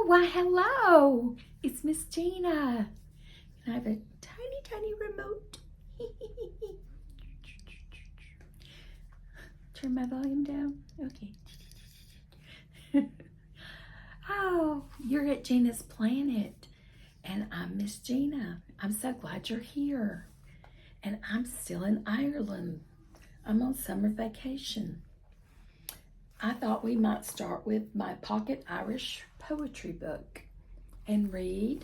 why hello, it's Miss Gina. And I have a tiny, tiny remote. Turn my volume down, okay. Oh, you're at Gina's Planet, and I'm Miss Gina. I'm so glad you're here. And I'm still in Ireland. I'm on summer vacation. I thought we might start with my pocket Irish poetry book and read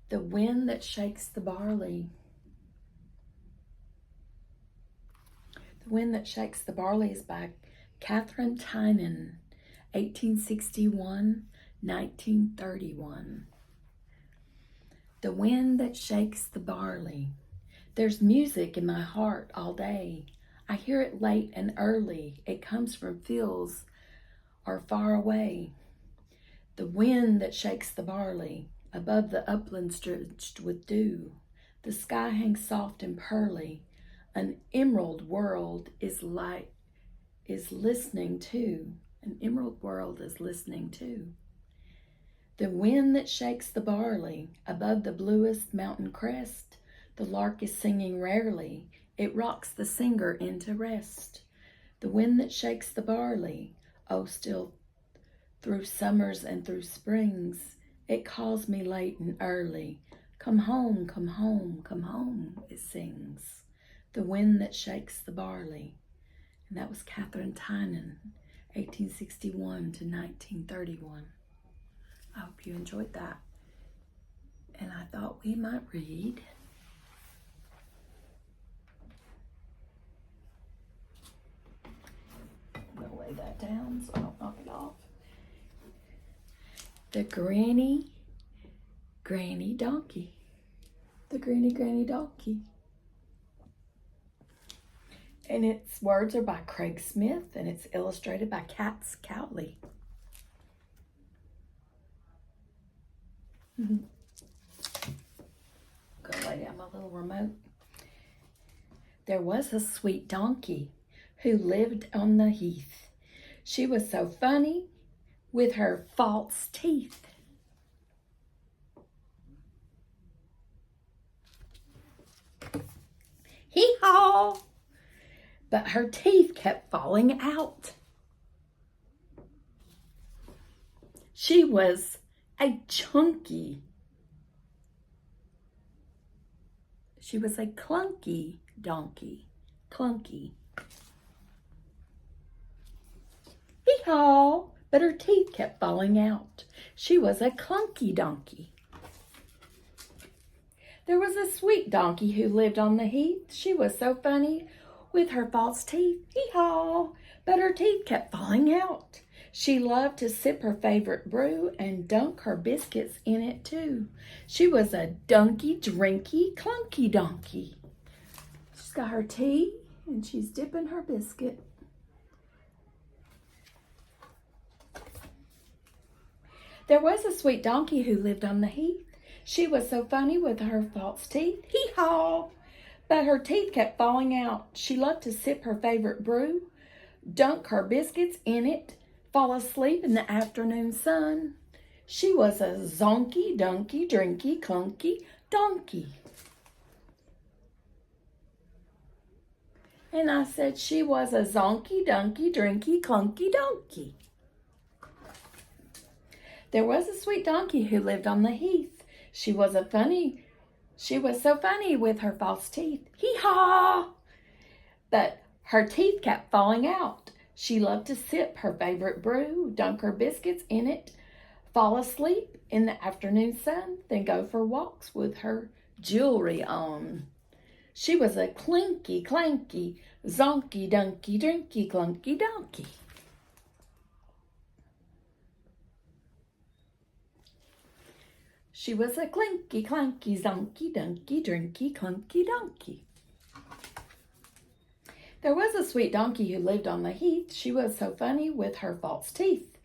The Wind That Shakes the Barley. The Wind That Shakes the Barley is by Katharine Tynan, 1861, 1931. The wind that shakes the barley. There's music in my heart all day. I hear it late and early. It comes from fields or far away. The wind that shakes the barley, above the uplands drenched with dew. The sky hangs soft and pearly. An emerald world is listening too. An emerald world is listening too. The wind that shakes the barley, above the bluest mountain crest. The lark is singing rarely. It rocks the singer into rest. The wind that shakes the barley, oh, still through summers and through springs, it calls me late and early. Come home, come home, come home, it sings. The wind that shakes the barley. And that was Katharine Tynan, 1861 to 1931. I hope you enjoyed that. And I thought we might read I'm going to lay that down so I don't knock it off. The Grinny Granny Donkey. The Grinny Granny Donkey. And its words are by Craig Smith, and it's illustrated by Katz Cowley. Go lay down my little remote. There was a sweet donkey who lived on the heath. She was so funny with her false teeth. Hee-haw! But her teeth kept falling out. She was a chunky. She was a clunky donkey. Clunky. Hee-haw! But her teeth kept falling out. She was a clunky donkey. There was a sweet donkey who lived on the heath. She was so funny with her false teeth. Hee-haw! But her teeth kept falling out. She loved to sip her favorite brew and dunk her biscuits in it too. She was a dunky, drinky, clunky donkey. She's got her tea and she's dipping her biscuit. There was a sweet donkey who lived on the heath. She was so funny with her false teeth. Hee-haw! But her teeth kept falling out. She loved to sip her favorite brew, dunk her biscuits in it, fall asleep in the afternoon sun. She was a zonky, dunky, drinky, clunky donkey. And I said she was a zonky, dunky, drinky, clunky donkey. There was a sweet donkey who lived on the heath. She was so funny with her false teeth. Hee-haw! But her teeth kept falling out. She loved to sip her favorite brew, dunk her biscuits in it, fall asleep in the afternoon sun, then go for walks with her jewelry on. She was a clinky, clanky, zonky, dunky, drinky, clunky donkey. She was a clinky, clanky, zonky, dunky, drinky, clunky donkey. There was a sweet donkey who lived on the heath. She was so funny with her false teeth.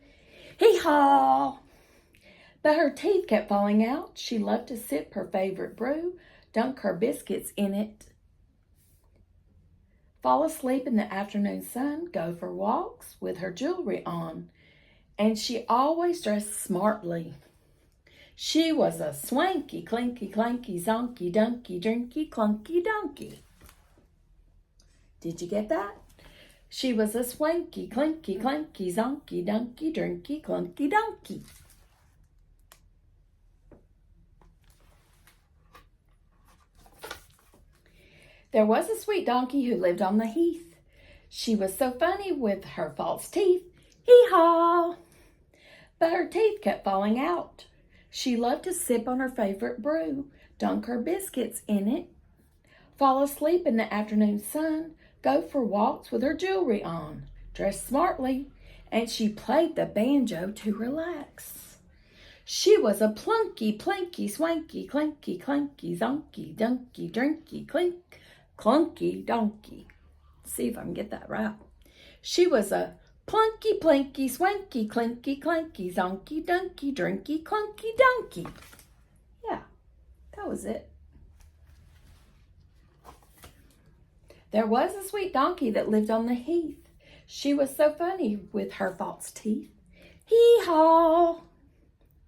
Hee-haw! But her teeth kept falling out. She loved to sip her favorite brew, dunk her biscuits in it, fall asleep in the afternoon sun, go for walks with her jewelry on. and she always dressed smartly. She was a swanky, clinky, clanky, zonky, dunky, drinky, clunky, donkey. Did you get that? She was a swanky, clinky, clanky, zonky, dunky, drinky, clunky, donkey. There was a sweet donkey who lived on the heath. She was so funny with her false teeth. Hee-haw! But her teeth kept falling out. She loved to sip on her favorite brew, dunk her biscuits in it, fall asleep in the afternoon sun, go for walks with her jewelry on, dress smartly, and she played the banjo to relax. She was a plunky, plinky, swanky, clinky, clanky, zonky, dunky, drinky, clink, clunky, donkey. See if I can get that right. She was a plunky, plinky, swanky, clinky, clanky, zonky, dunky, drinky, clunky, donkey. Yeah, that was it. There was a sweet donkey that lived on the heath. She was so funny with her false teeth. Hee-haw!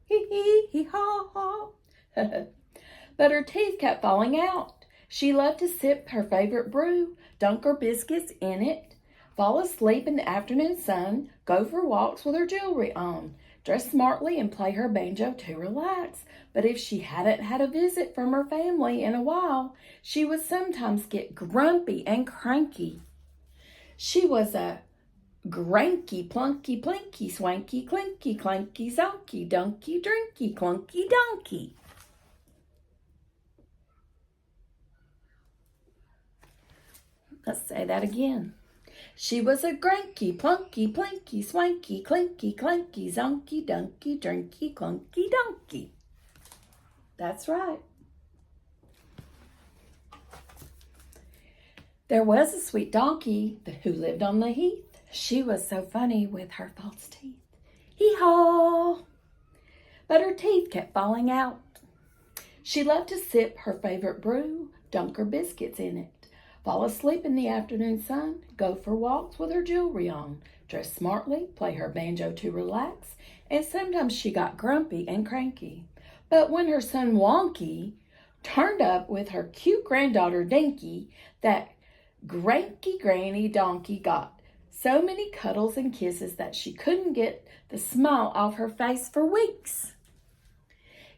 Hee-hee-hee-haw! But her teeth kept falling out. She loved to sip her favorite brew, dunk her biscuits in it, fall asleep in the afternoon sun, go for walks with her jewelry on, dress smartly and play her banjo to relax. But if she hadn't had a visit from her family in a while, she would sometimes get grumpy and cranky. She was a granky, plunky, plinky, swanky, clinky, clanky, zonky, dunky, drinky, clunky, donkey. Let's say that again. She was a granky, plunky, plinky, swanky, clinky, clanky, zonky, dunky, drinky, clunky, donkey. That's right. There was a sweet donkey who lived on the heath. She was so funny with her false teeth. Hee-haw! But her teeth kept falling out. She loved to sip her favorite brew, dunk her biscuits in it, fall asleep in the afternoon sun, go for walks with her jewelry on, dress smartly, play her banjo to relax, and sometimes she got grumpy and cranky. But when her son Wonky turned up with her cute granddaughter Dinky, that Grinny Granny donkey got so many cuddles and kisses that she couldn't get the smile off her face for weeks.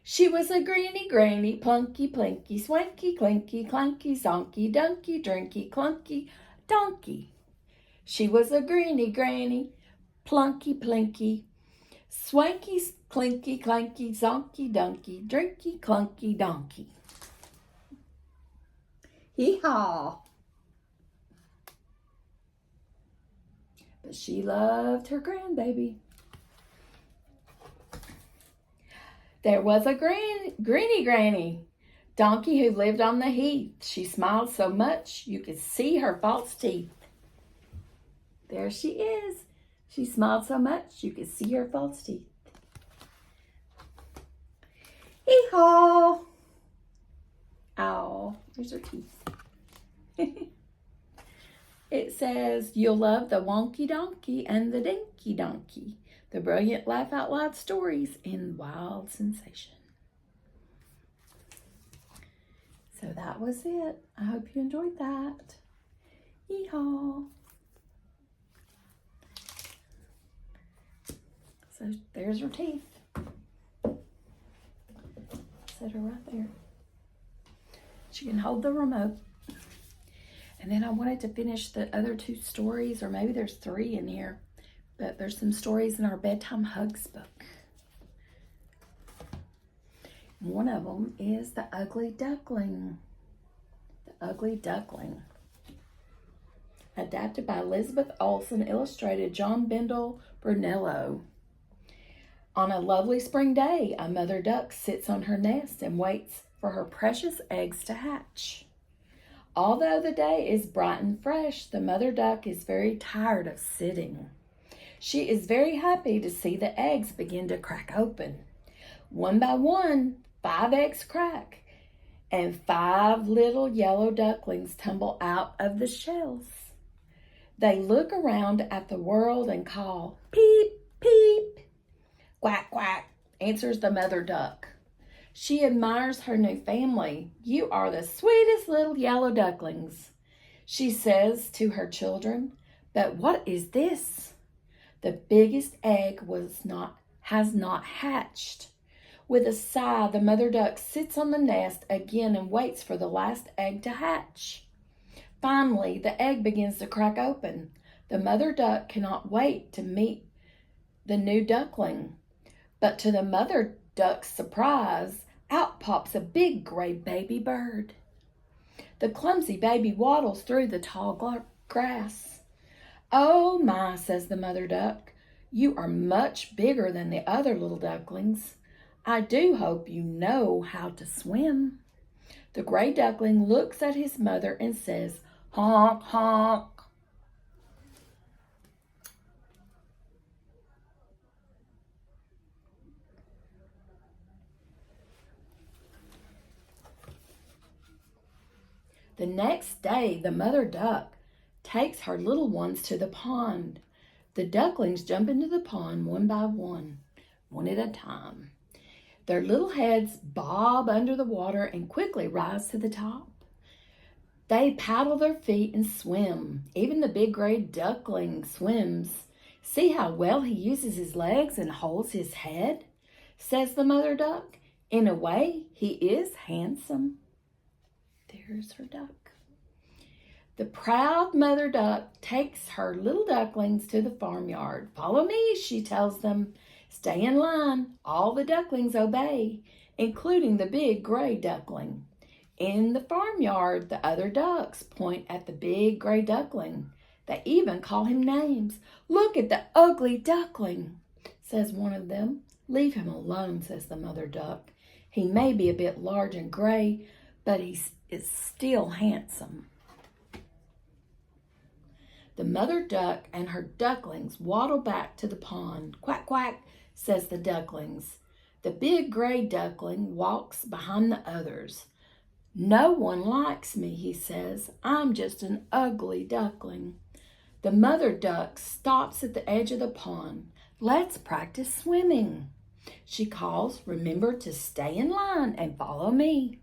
She was a Grinny Granny, plunky, plinky, swanky, clinky, clanky, zonky, dunky, drinky, clunky, donkey. She was a Grinny Granny, plunky, plinky, swanky, clinky, clanky, zonky, dunky, drinky, clunky, donkey. Hee-haw! But she loved her grandbaby. There was a Grinny Granny donkey who lived on the heath. She smiled so much you could see her false teeth. There she is. She smiled so much you could see her false teeth. Hee-haw! Ow, there's her teeth. It says, you'll love the wonky donkey and the dinky donkey. The brilliant laugh out loud stories in wild sensation. So that was it. I hope you enjoyed that. Yeehaw. So there's her teeth. Set her right there. She can hold the remote. And then I wanted to finish the other two stories, or maybe there's three in here. But there's some stories in our Bedtime Hugs book. One of them is The Ugly Duckling. The Ugly Duckling. Adapted by Elizabeth Olson, illustrated John Bendall Brunello. On a lovely spring day, a mother duck sits on her nest and waits for her precious eggs to hatch. Although the day is bright and fresh, the mother duck is very tired of sitting. She is very happy to see the eggs begin to crack open. One by one, 5 eggs crack, and 5 little yellow ducklings tumble out of the shells. They look around at the world and call, peep, peep. Quack, quack, answers the mother duck. She admires her new family. You are the sweetest little yellow ducklings, she says to her children. But what is this? The biggest egg has not hatched. With a sigh, the mother duck sits on the nest again and waits for the last egg to hatch. Finally, the egg begins to crack open. The mother duck cannot wait to meet the new duckling. But to the mother duck's surprise, out pops a big gray baby bird. The clumsy baby waddles through the tall grass. Oh my, says the mother duck, you are much bigger than the other little ducklings. I do hope you know how to swim. The gray duckling looks at his mother and says, honk, honk. The next day, the mother duck takes her little ones to the pond. The ducklings jump into the pond one by one at a time. Their little heads bob under the water and quickly rise to the top. They paddle their feet and swim. Even the big gray duckling swims. See how well he uses his legs and holds his head, says the mother duck. In a way, he is handsome. There's her duck. The proud mother duck takes her little ducklings to the farmyard. Follow me, she tells them. Stay in line. All the ducklings obey, including the big gray duckling. In the farmyard, the other ducks point at the big gray duckling. They even call him names. Look at the ugly duckling, says one of them. Leave him alone, says the mother duck. He may be a bit large and gray, but he is still handsome. The mother duck and her ducklings waddle back to the pond. Quack, quack, says the ducklings. The big gray duckling walks behind the others. No one likes me, he says. I'm just an ugly duckling. The mother duck stops at the edge of the pond. Let's practice swimming, she calls. Remember to stay in line and follow me.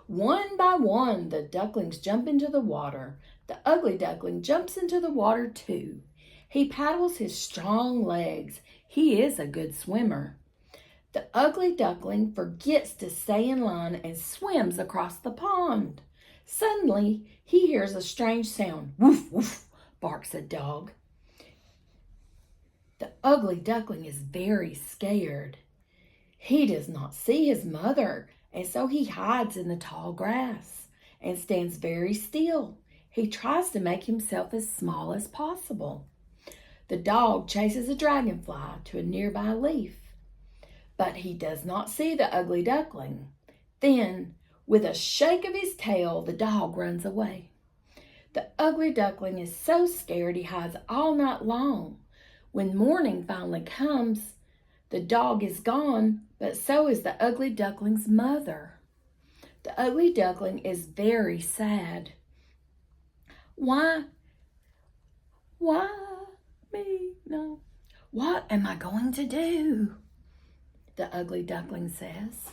One by one, the ducklings jump into the water. The ugly duckling jumps into the water too. He paddles his strong legs. He is a good swimmer. The ugly duckling forgets to stay in line and swims across the pond. Suddenly, he hears a strange sound. Woof, woof, barks a dog. The ugly duckling is very scared. He does not see his mother, and so he hides in the tall grass and stands very still. He tries to make himself as small as possible. The dog chases a dragonfly to a nearby leaf, but he does not see the ugly duckling. Then, with a shake of his tail, the dog runs away. The ugly duckling is so scared he hides all night long. When morning finally comes, the dog is gone, but so is the ugly duckling's mother. The ugly duckling is very sad. Why me? No. What am I going to do? The ugly duckling says.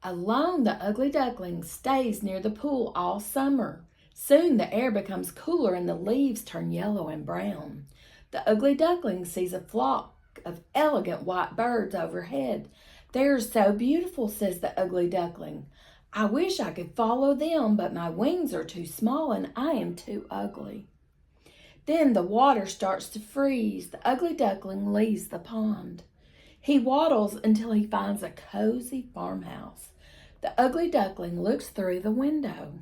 Alone, the ugly duckling stays near the pool all summer. Soon the air becomes cooler and the leaves turn yellow and brown. The ugly duckling sees a flock of elegant white birds overhead. They're so beautiful, says the ugly duckling. I wish I could follow them, but my wings are too small and I am too ugly. Then the water starts to freeze. The ugly duckling leaves the pond. He waddles until he finds a cozy farmhouse. The ugly duckling looks through the window.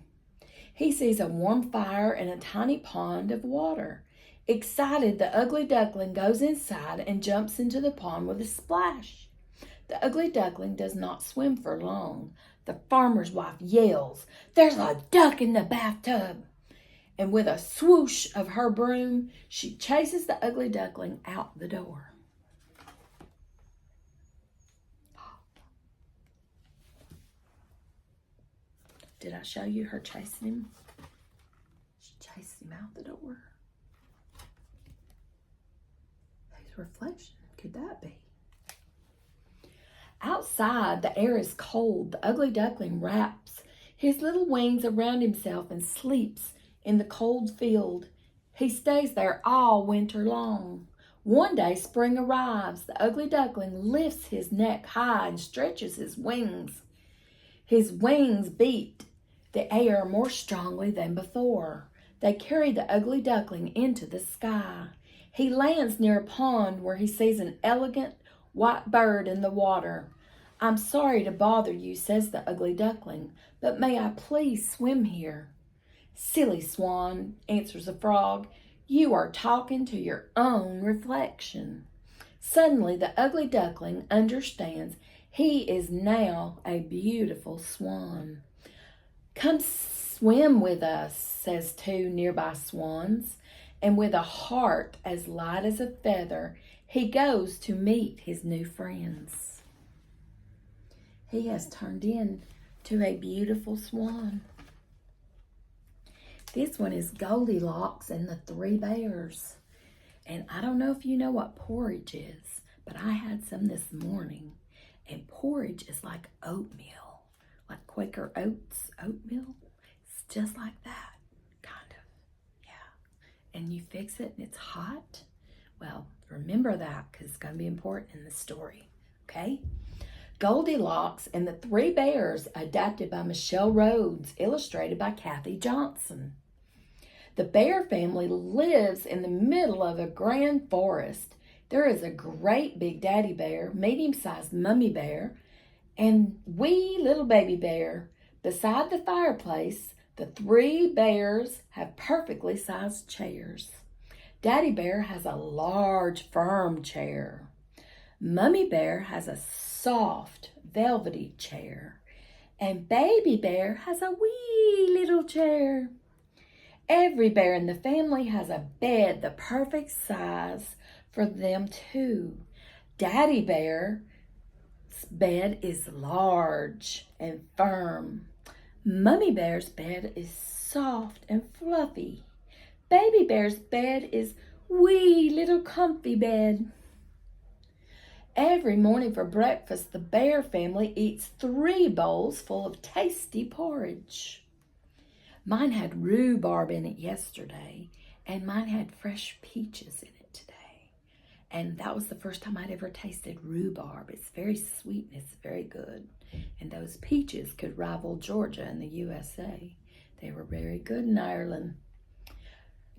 He sees a warm fire and a tiny pond of water. Excited, the ugly duckling goes inside and jumps into the pond with a splash. The ugly duckling does not swim for long. The farmer's wife yells, "There's a duck in the bathtub!" And with a swoosh of her broom, she chases the ugly duckling out the door. Did I show you her chasing him? She chased him out the door. reflection could that be? Outside, the air is cold. The ugly duckling wraps his little wings around himself and sleeps in the cold field. He stays there all winter long. One day spring arrives. The ugly duckling lifts his neck high and stretches his wings. His wings beat the air more strongly than before. They carry the ugly duckling into the sky. He lands near a pond where he sees an elegant white bird in the water. "I'm sorry to bother you," says the ugly duckling, "but may I please swim here?" "Silly swan," answers the frog, "you are talking to your own reflection." Suddenly the ugly duckling understands he is now a beautiful swan. "Come swim with us," says two nearby swans, and with a heart as light as a feather, he goes to meet his new friends. He has turned into a beautiful swan. This one is Goldilocks and the Three Bears. And I don't know if you know what porridge is, but I had some this morning. And porridge is like oatmeal, like Quaker Oats oatmeal. It's just like that, kind of, yeah. And you fix it and it's hot. Well, remember that because it's going to be important in the story, okay? Goldilocks and the Three Bears, adapted by Michelle Rhodes, illustrated by Cathy Johnson. The bear family lives in the middle of a grand forest. There is a great big daddy bear, medium-sized mummy bear, and wee little baby bear. Beside the fireplace, the three bears have perfectly sized chairs. Daddy bear has a large, firm chair. Mummy bear has a soft, velvety chair. And baby bear has a wee little chair. Every bear in the family has a bed the perfect size for them too. Daddy bear's bed is large and firm. Mummy bear's bed is soft and fluffy. Baby bear's bed is wee little comfy bed. Every morning for breakfast, the bear family eats 3 bowls full of tasty porridge. Mine had rhubarb in it yesterday, and mine had fresh peaches in it today. And that was the first time I'd ever tasted rhubarb. It's very sweet and it's very good. And those peaches could rival Georgia in the USA. They were very good in Ireland.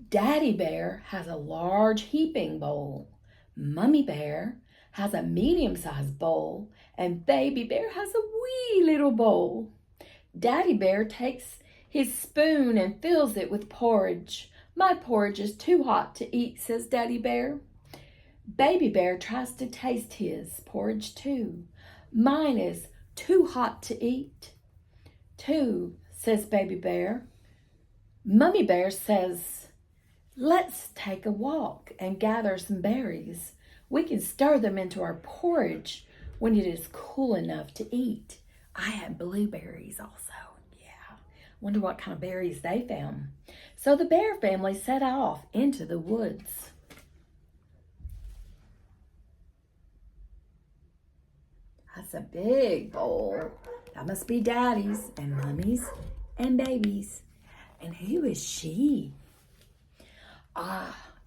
Daddy bear has a large heaping bowl. Mummy bear has a medium-sized bowl, and baby bear has a wee little bowl. Daddy bear takes his spoon and fills it with porridge. "My porridge is too hot to eat," says Daddy bear. Baby bear tries to taste his porridge too. "Mine is too hot to eat." "Too," says baby bear. Mummy bear says, "Let's take a walk and gather some berries. We can stir them into our porridge when it is cool enough to eat." I had blueberries also. Yeah, wonder what kind of berries they found. So the bear family set off into the woods. That's a big bowl. That must be Daddy's and Mummy's and Baby's. And who is she?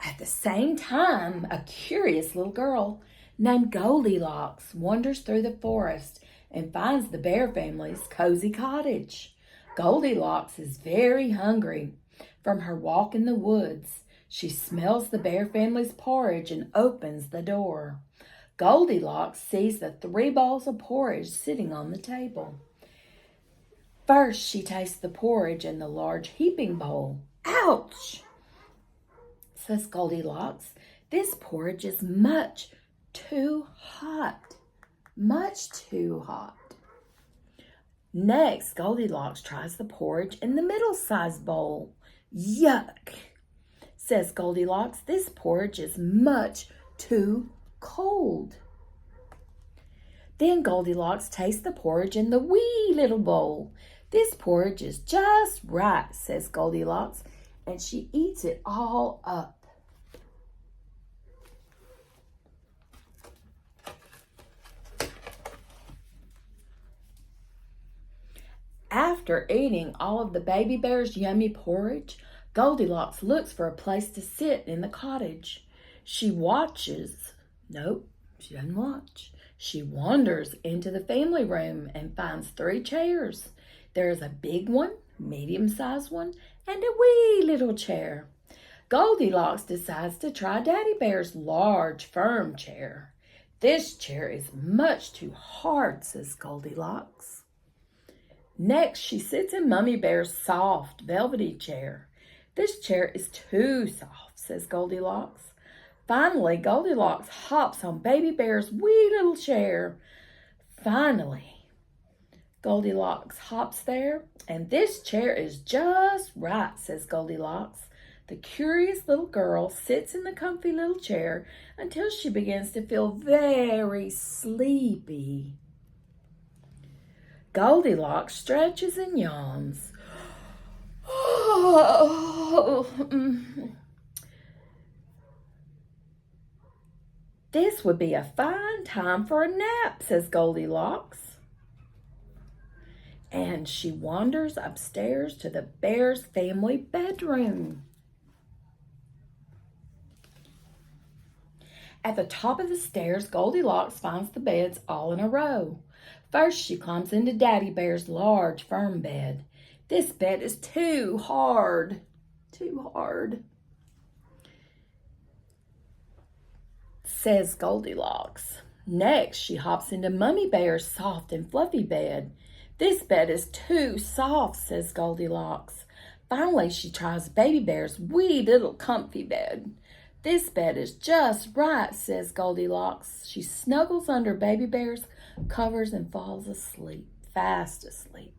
At the same time, a curious little girl named Goldilocks wanders through the forest and finds the bear family's cozy cottage. Goldilocks is very hungry from her walk in the woods. She smells the bear family's porridge and opens the door. Goldilocks sees the 3 bowls of porridge sitting on the table. First, she tastes the porridge in the large heaping bowl. "Ouch!" says Goldilocks. "This porridge is much too hot. Much too hot." Next, Goldilocks tries the porridge in the middle-sized bowl. "Yuck," says Goldilocks. "This porridge is much too cold." Then Goldilocks tastes the porridge in the wee little bowl. "This porridge is just right," says Goldilocks, and she eats it all up. After eating all of the baby bear's yummy porridge, Goldilocks looks for a place to sit in the cottage. She watches. Nope, she doesn't watch. She wanders into the family room and finds 3 chairs. There is a big one, medium-sized one, and a wee little chair. Goldilocks decides to try Daddy Bear's large, firm chair. This chair is much too hard, says Goldilocks. Next, she sits in Mummy Bear's soft, velvety chair. This chair is too soft, says Goldilocks. Finally, Goldilocks hops on Baby Bear's wee little chair. Finally, Goldilocks hops there, and this chair is just right, says Goldilocks. The curious little girl sits in the comfy little chair until she begins to feel very sleepy. Goldilocks stretches and yawns. This would be a fine time for a nap, says Goldilocks. And she wanders upstairs to the bear's family bedroom. At the top of the stairs, Goldilocks finds the beds all in a row. First, she climbs into Daddy Bear's large, firm bed. This bed is too hard. Too hard, says Goldilocks. Next, she hops into Mummy Bear's soft and fluffy bed. This bed is too soft, says Goldilocks. Finally, she tries Baby Bear's wee little comfy bed. This bed is just right, says Goldilocks. She snuggles under Baby Bear's covers and falls asleep, fast asleep.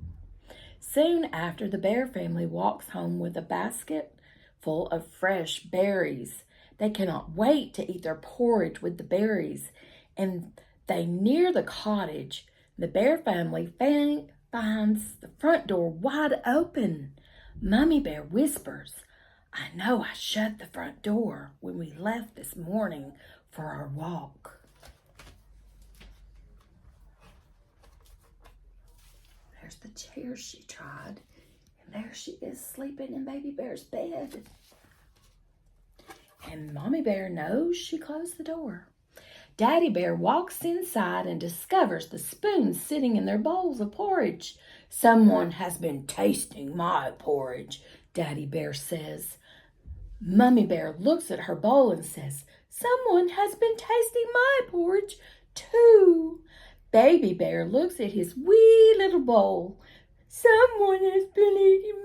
Soon after, the bear family walks home with a basket full of fresh berries. They cannot wait to eat their porridge with the berries, and they near the cottage. The bear family finds the front door wide open. Mummy Bear whispers, "I know I shut the front door when we left this morning for our walk." There's the chair she tried, and there she is sleeping in Baby Bear's bed. And Mommy Bear knows she closed the door. Daddy Bear walks inside and discovers the spoons sitting in their bowls of porridge. "Someone has been tasting my porridge," Daddy Bear says. Mummy Bear looks at her bowl and says, "Someone has been tasting my porridge too." Baby Bear looks at his wee little bowl. "Someone has been eating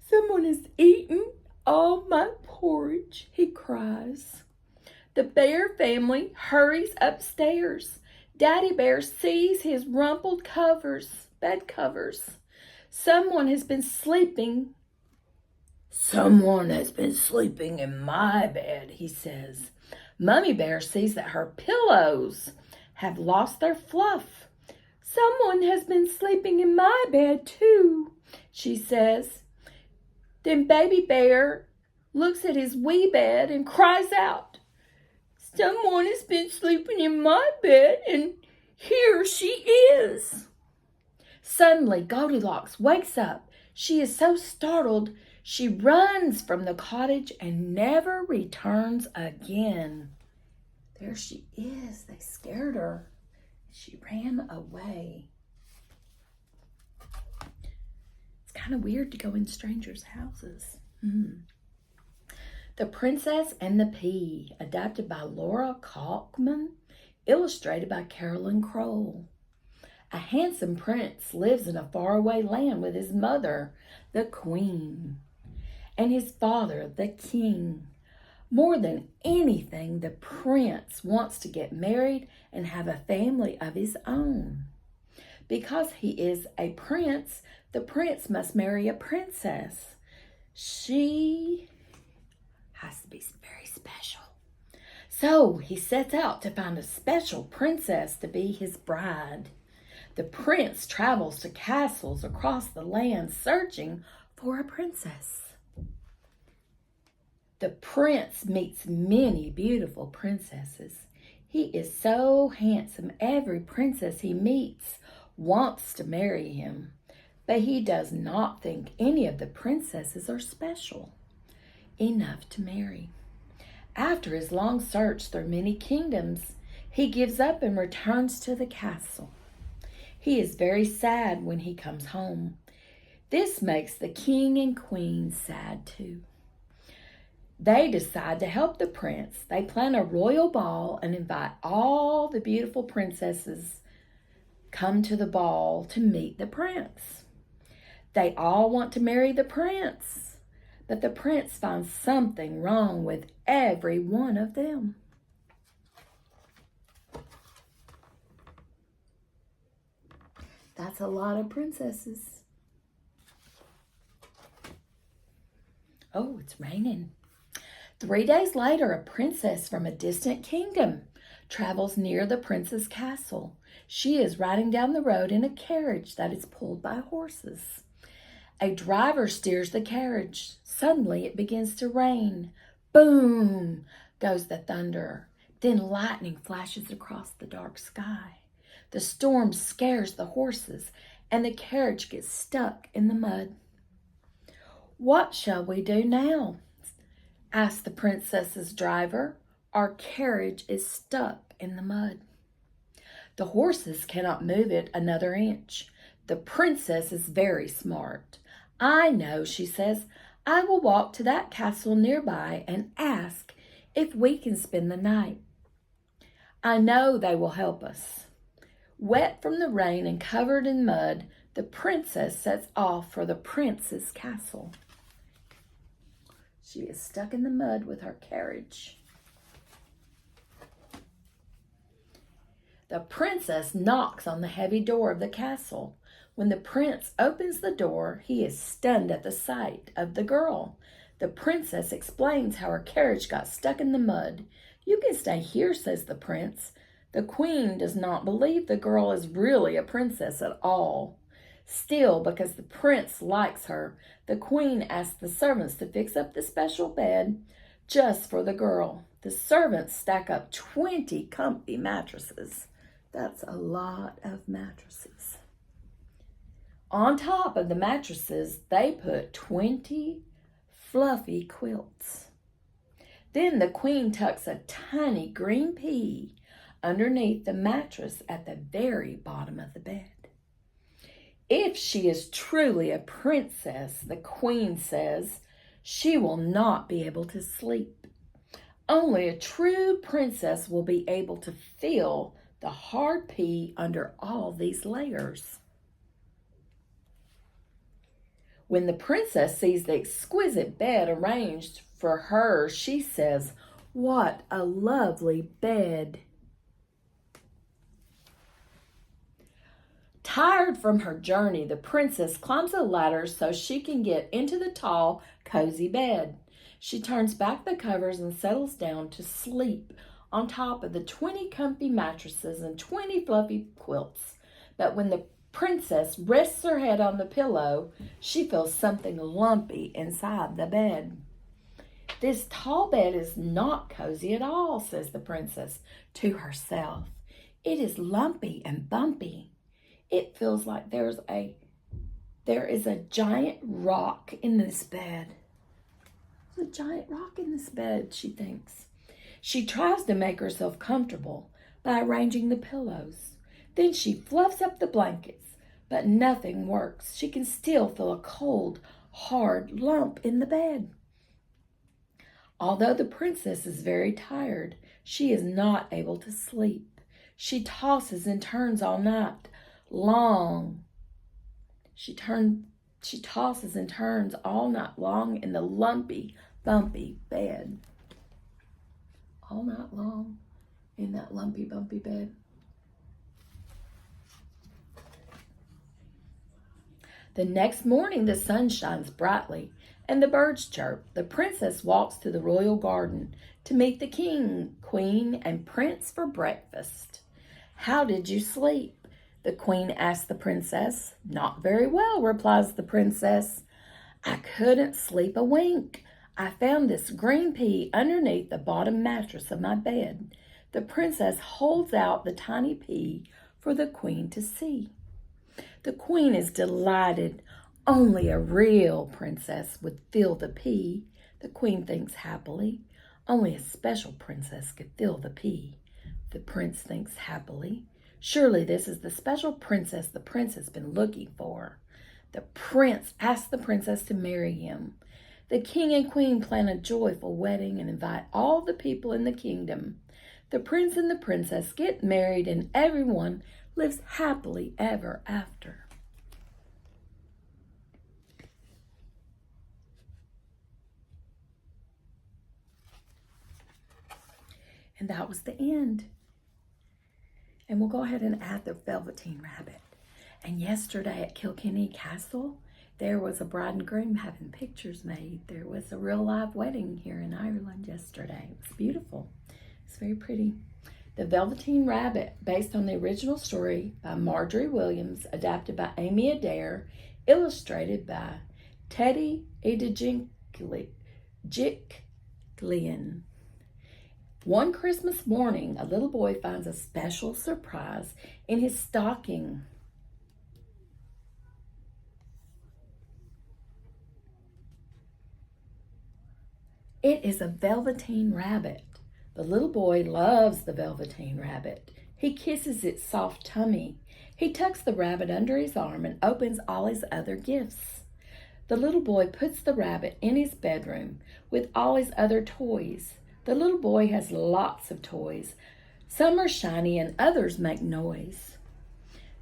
Someone has eaten all my porridge," he cries. The bear family hurries upstairs. Daddy Bear sees his rumpled bed covers. Someone has been sleeping in my bed," he says. Mummy Bear sees that her pillows have lost their fluff. "Someone has been sleeping in my bed too," she says. Then Baby Bear looks at his wee bed and cries out, "Someone has been sleeping in my bed, and here she is." Suddenly, Goldilocks wakes up. She is so startled, she runs from the cottage and never returns again. There she is. They scared her. She ran away. It's kind of weird to go in strangers' houses. The Princess and the Pea, adapted by Lora Kalimantan, illustrated by Carolyn Croll. A handsome prince lives in a faraway land with his mother, the queen, and his father, the king. More than anything, the prince wants to get married and have a family of his own. Because he is a prince, the prince must marry a princess. She has to be very special. So he sets out to find a special princess to be his bride. The prince travels to castles across the land searching for a princess. The prince meets many beautiful princesses. He is so handsome, every princess he meets wants to marry him. But he does not think any of the princesses are special enough to marry. After his long search through many kingdoms, he gives up and returns to the castle. He is very sad when he comes home. This makes the king and queen sad too. They decide to help the prince. They plan a royal ball and invite all the beautiful princesses come to the ball to meet the prince. They all want to marry the prince, but the prince finds something wrong with every one of them. That's a lot of princesses. Oh, it's raining. 3 days later, a princess from a distant kingdom travels near the prince's castle. She is riding down the road in a carriage that is pulled by horses. A driver steers the carriage. Suddenly, it begins to rain. Boom goes the thunder. Then lightning flashes across the dark sky. The storm scares the horses, and the carriage gets stuck in the mud. "What shall we do now?" asked the princess's driver. "Our carriage is stuck in the mud." The horses cannot move it another inch. The princess is very smart. "I know," she says. "I will walk to that castle nearby and ask if we can spend the night. I know they will help us." Wet from the rain and covered in mud, the princess sets off for the prince's castle. She is stuck in the mud with her carriage. The princess knocks on the heavy door of the castle. When the prince opens the door, he is stunned at the sight of the girl. The princess explains how her carriage got stuck in the mud. "You can stay here," says the prince. The queen does not believe the girl is really a princess at all. Still, because the prince likes her, the queen asks the servants to fix up the special bed just for the girl. The servants stack up 20 comfy mattresses. That's a lot of mattresses. On top of the mattresses, they put 20 fluffy quilts. Then the queen tucks a tiny green pea underneath the mattress at the very bottom of the bed. If she is truly a princess, the queen says, she will not be able to sleep. Only a true princess will be able to feel the hard pea under all these layers. When the princess sees the exquisite bed arranged for her, she says, "What a lovely bed." Tired from her journey, the princess climbs a ladder so she can get into the tall, cozy bed. She turns back the covers and settles down to sleep on top of the 20 comfy mattresses and 20 fluffy quilts. But when the princess rests her head on the pillow, she feels something lumpy inside the bed. "This tall bed is not cozy at all," says the princess to herself. "It is lumpy and bumpy. It feels like there is a giant rock in this bed." "There's a giant rock in this bed," she thinks. She tries to make herself comfortable by arranging the pillows. Then she fluffs up the blankets, but nothing works. She can still feel a cold, hard lump in the bed. Although the princess is very tired, she is not able to sleep. She tosses and turns all night long. She tosses and turns all night long in the lumpy, bumpy bed. All night long in that lumpy, bumpy bed. The next morning, the sun shines brightly and the birds chirp. The princess walks to the royal garden to meet the king, queen, and prince for breakfast. "How did you sleep?" the queen asked the princess. "Not very well," replies the princess. "I couldn't sleep a wink. I found this green pea underneath the bottom mattress of my bed." The princess holds out the tiny pea for the queen to see. The queen is delighted. Only a real princess would fill the pea. The queen thinks happily. Only a special princess could fill the pea. The prince thinks happily. Surely this is the special princess the prince has been looking for. The prince asks the princess to marry him. The king and queen plan a joyful wedding and invite all the people in the kingdom. The prince and the princess get married and everyone lives happily ever after. And that was the end. And we'll go ahead and add the Velveteen Rabbit. And yesterday at Kilkenny Castle, there was a bride and groom having pictures made. There was a real live wedding here in Ireland yesterday. It was beautiful. It's very pretty. The Velveteen Rabbit, based on the original story by Margery Williams, adapted by Amy Adair, illustrated by Teddy Edinjiklian. One Christmas morning, a little boy finds a special surprise in his stocking. It is a Velveteen Rabbit. The little boy loves the Velveteen Rabbit. He kisses its soft tummy. He tucks the rabbit under his arm and opens all his other gifts. The little boy puts the rabbit in his bedroom with all his other toys. The little boy has lots of toys. Some are shiny and others make noise.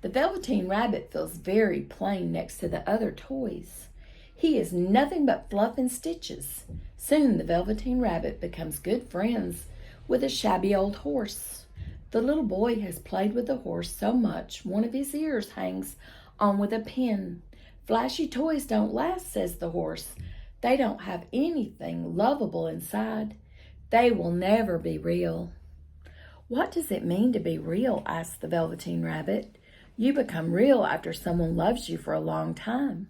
The Velveteen Rabbit feels very plain next to the other toys. He is nothing but fluff and stitches. Soon the Velveteen Rabbit becomes good friends with a shabby old horse. The little boy has played with the horse so much one of his ears hangs on with a pin. Flashy toys don't last, says the horse. They don't have anything lovable inside. They will never be real. What does it mean to be real? Asked the Velveteen Rabbit. You become real after someone loves you for a long time.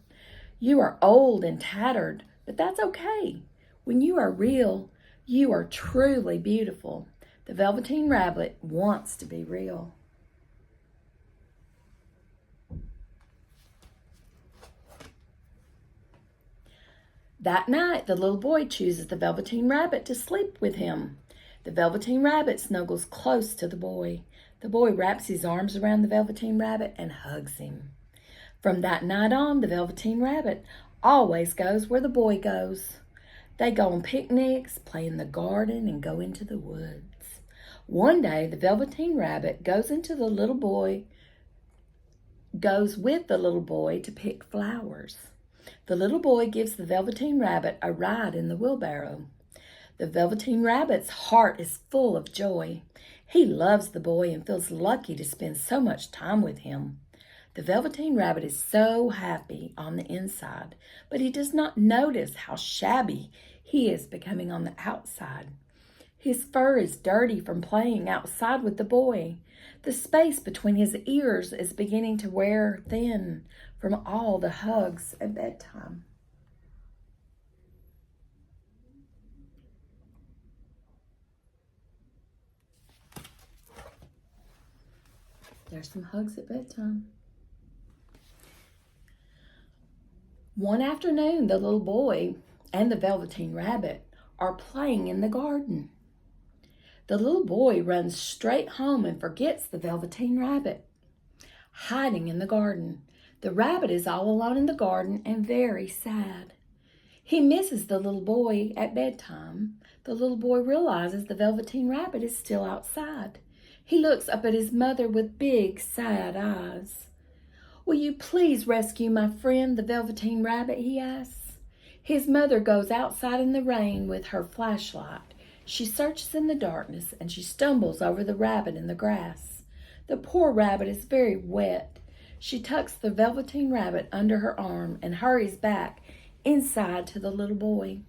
You are old and tattered, but that's okay. When you are real, you are truly beautiful. The Velveteen Rabbit wants to be real. That night, the little boy chooses the Velveteen Rabbit to sleep with him. The Velveteen Rabbit snuggles close to the boy. The boy wraps his arms around the Velveteen Rabbit and hugs him. From that night on, the Velveteen Rabbit always goes where the boy goes. They go on picnics, play in the garden, and go into the woods. One day, the Velveteen Rabbit goes with the little boy to pick flowers. The little boy gives the Velveteen Rabbit a ride in the wheelbarrow. The Velveteen Rabbit's heart is full of joy. He loves the boy and feels lucky to spend so much time with him. The Velveteen Rabbit is so happy on the inside, but he does not notice how shabby he is becoming on the outside. His fur is dirty from playing outside with the boy. The space between his ears is beginning to wear thin from all the hugs at bedtime. There's some hugs at bedtime. One afternoon, the little boy and the Velveteen Rabbit are playing in the garden. The little boy runs straight home and forgets the Velveteen Rabbit, hiding in the garden. The rabbit is all alone in the garden and very sad. He misses the little boy at bedtime. The little boy realizes the Velveteen Rabbit is still outside. He looks up at his mother with big, sad eyes. Will you please rescue my friend, the Velveteen Rabbit, he asks. His mother goes outside in the rain with her flashlight. She searches in the darkness and she stumbles over the rabbit in the grass. The poor rabbit is very wet. She tucks the Velveteen Rabbit under her arm and hurries back inside to the little boy.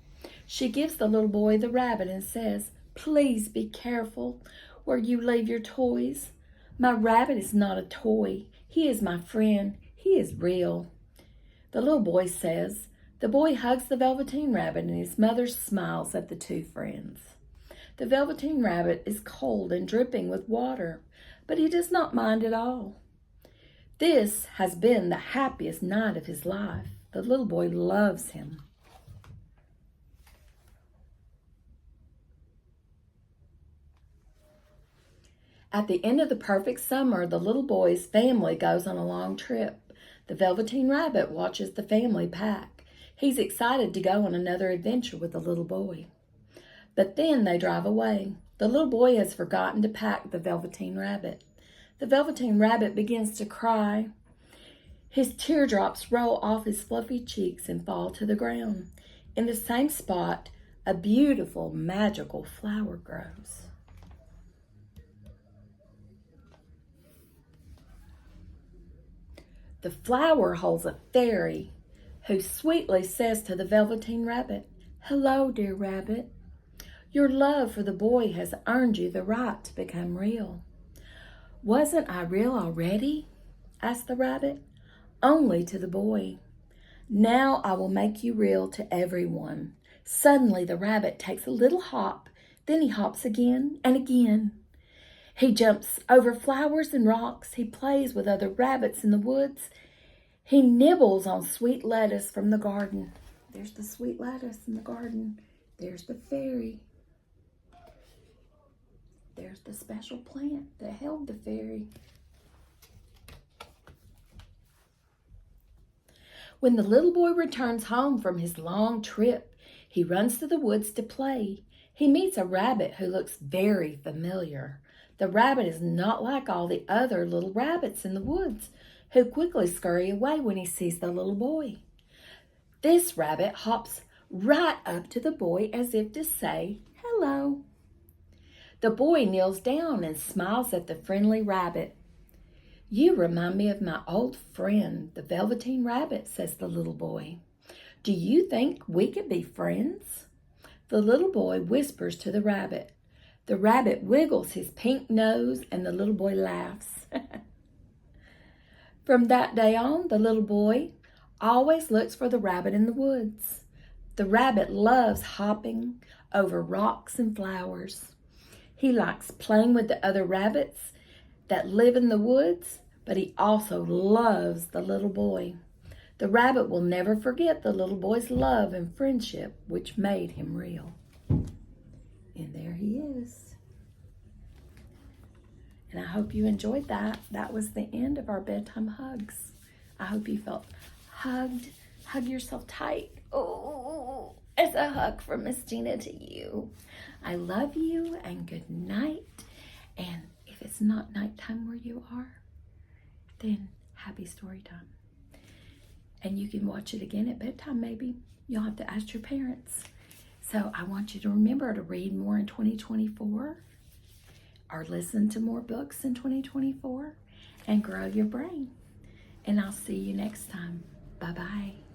She gives the little boy the rabbit and says, "Please be careful where you leave your toys. My rabbit is not a toy. He is my friend. He is real." The little boy says. The boy hugs the Velveteen Rabbit and his mother smiles at the two friends. The Velveteen Rabbit is cold and dripping with water, but he does not mind at all. This has been the happiest night of his life. The little boy loves him. At the end of the perfect summer, the little boy's family goes on a long trip. The Velveteen Rabbit watches the family pack. He's excited to go on another adventure with the little boy. But then they drive away. The little boy has forgotten to pack the Velveteen Rabbit. The Velveteen Rabbit begins to cry. His teardrops roll off his fluffy cheeks and fall to the ground. In the same spot, a beautiful, magical flower grows. The flower holds a fairy who sweetly says to the Velveteen Rabbit, "Hello, dear rabbit. Your love for the boy has earned you the right to become real." "Wasn't I real already?" asked the rabbit. "Only to the boy. Now I will make you real to everyone." Suddenly the rabbit takes a little hop, then he hops again and again. He jumps over flowers and rocks. He plays with other rabbits in the woods. He nibbles on sweet lettuce from the garden. There's the sweet lettuce in the garden. There's the fairy. There's the special plant that held the fairy. When the little boy returns home from his long trip, he runs to the woods to play. He meets a rabbit who looks very familiar. The rabbit is not like all the other little rabbits in the woods, who quickly scurry away when he sees the little boy. This rabbit hops right up to the boy as if to say, "Hello." The boy kneels down and smiles at the friendly rabbit. "You remind me of my old friend, the Velveteen Rabbit," says the little boy. "Do you think we could be friends?" The little boy whispers to the rabbit. The rabbit wiggles his pink nose and the little boy laughs. From that day on, the little boy always looks for the rabbit in the woods. The rabbit loves hopping over rocks and flowers. He likes playing with the other rabbits that live in the woods, but he also loves the little boy. The rabbit will never forget the little boy's love and friendship, which made him real. And there he is. And I hope you enjoyed that. That was the end of our bedtime hugs. I hope you felt hugged. Hug yourself tight. Oh, it's a hug from Miss Gina to you. I love you and good night. And if it's not nighttime where you are, then happy story time. And you can watch it again at bedtime maybe. You'll have to ask your parents. So I want you to remember to read more in 2024 or listen to more books in 2024 and grow your brain. And I'll see you next time. Bye-bye.